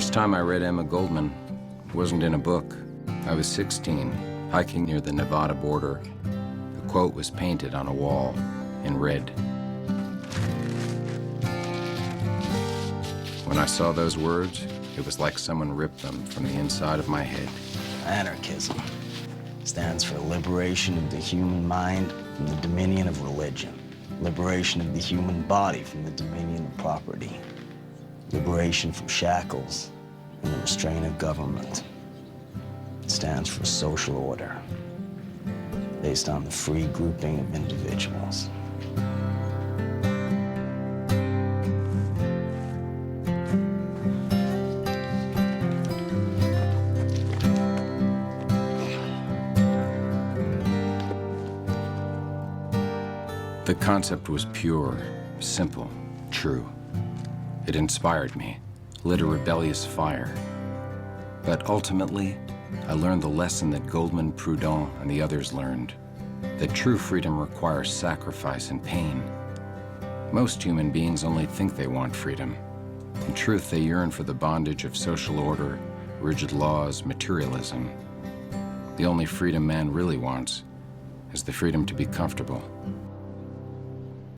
first time I read Emma Goldman wasn't in a book. I was 16, hiking near the Nevada border. The quote was painted on a wall in red. When I saw those words, it was like someone ripped them from the inside of my head. Anarchism stands for liberation of the human mind from the dominion of religion, liberation of the human body from the dominion of property, liberation from shackles and the restraint of government. It stands for social order based on the free grouping of individuals. The concept was pure, simple, true. It inspired me, lit a rebellious fire. But ultimately, I learned the lesson that Goldman, Proudhon, and the others learned, that true freedom requires sacrifice and pain. Most human beings only think they want freedom. In truth, they yearn for the bondage of social order, rigid laws, materialism. The only freedom man really wants is the freedom to be comfortable.